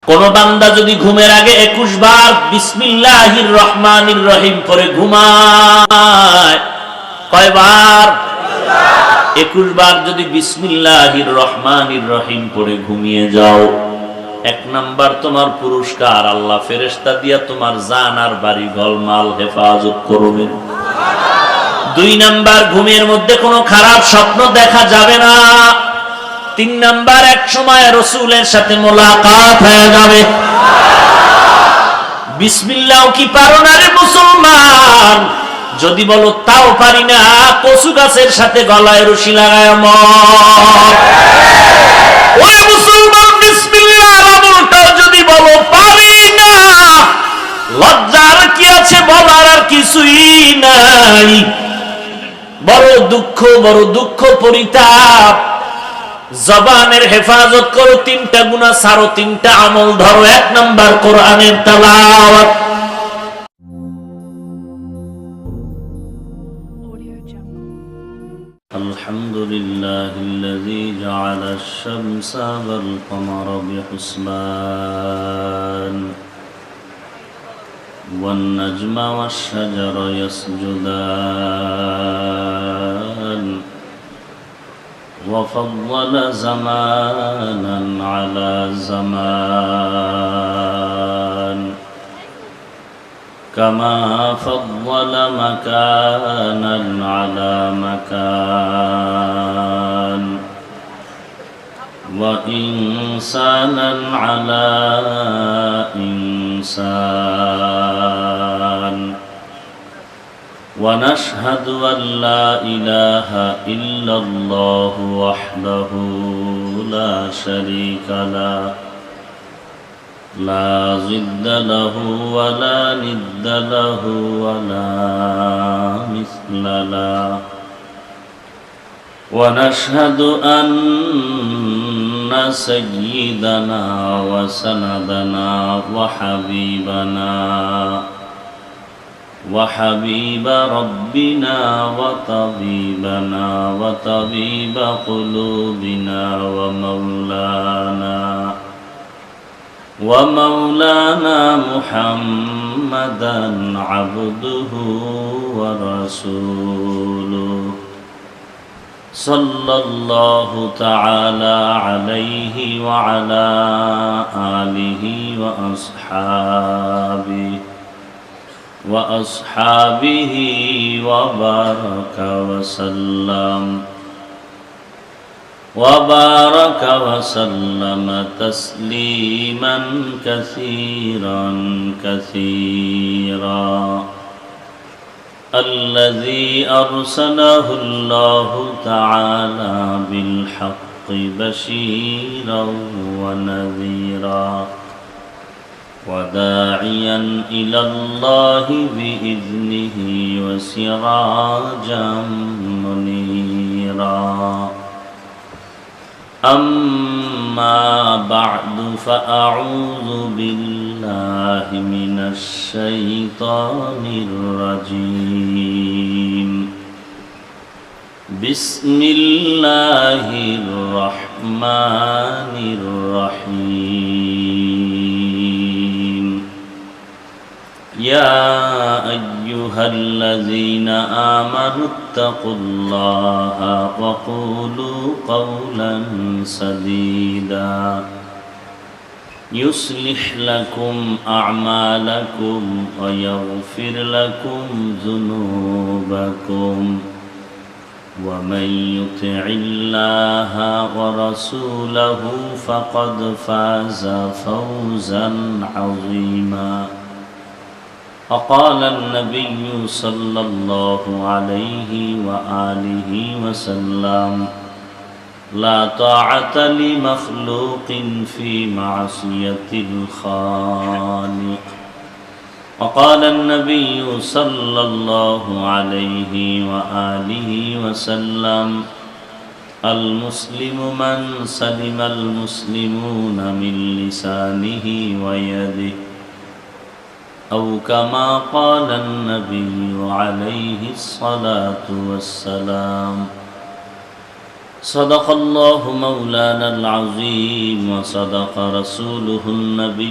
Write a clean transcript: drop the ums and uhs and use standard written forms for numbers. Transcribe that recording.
কোন বান্দা যদি ঘুমের আগে 21 বার বিসমিল্লাহির রহমানির রহিম করে ঘুমায়, কয়বার? 21 বার যদি বিসমিল্লাহির রহমানির রহিম পড়ে ঘুমিয়ে যাও, 1 নাম্বার তোমার পুরস্কার, আল্লাহ ফেরেশতা দিয়া তোমার জান আর বাড়ি ঘরমাল হেফাজত করবেন। 2 নাম্বার, ঘুমের মধ্যে কোনো খারাপ স্বপ্ন দেখা যাবে না। 3 নাম্বার, এক সময় রাসূলের সাথে মোলাকাত হয়ে যাবে। বিসমিল্লাহ কি পারো না রে মুসলমান? যদি বলো তাও পারি না, কচু গাছের সাথে গলায় রশি লাগায় মর। ওই মুসলমান, বিসমিল্লাহর আমলটা যদি বলো পারি না, লজ্জার কি আছে, বলার আর কিছুই নাই। বড় দুঃখ পরিতাপ। জবানের হেফাজত করো, 3টা গুনাহ ছাড়ো, 3টা আমল ধরো। 1 নাম্বার কোরআনের তেলাওয়াত। আলহামদুলিল্লাহিল্লাযী জাআলাশ শামসা ওয়াল কমারা বিহুসবান ওয়ান নাজমা ওয়াশ শাজারা ইয়াসজুদান وفضل زمانا على زمان كما فضل مكانا على مكان وإنسانا على إنسان ونشهد أن لا إله إلا الله وحده لا شريك له لا ضد له ولا ند له ولا مثل له ونشهد أن سيدنا وسندنا وحبيب ربنا وطبيب قلوبنا ومولانا محمدا عبده ورسوله صلى الله تعالى عليه وعلى آله وأصحابه وبارك وسلم تسليما كثيرا الذي أرسله الله تعالى بالحق بشيرا ونذيرا وداعيا إلى الله بإذنه وسراجا منيرا أما بعد فأعوذ بالله من الشيطان الرجيم بسم الله الرحمن الرحيم يا أيها الذين آمنوا اتقوا الله وقولوا قولا سديدا يصلح لكم أعمالكم ويغفر لكم ذنوبكم ومن يطع الله ورسوله فقد فاز فوزا عظيما وقال النبي صلى الله عليه وآله وسلم لا طاعة لمخلوق في معصية الخالق وقال النبي صلى الله عليه وآله وسلم المسلم من سلم المسلمون من لسانه ويده أو كما قال النبي عليه الصلاة والسلام صدق الله مولانا العظيم وصدق رسوله النبي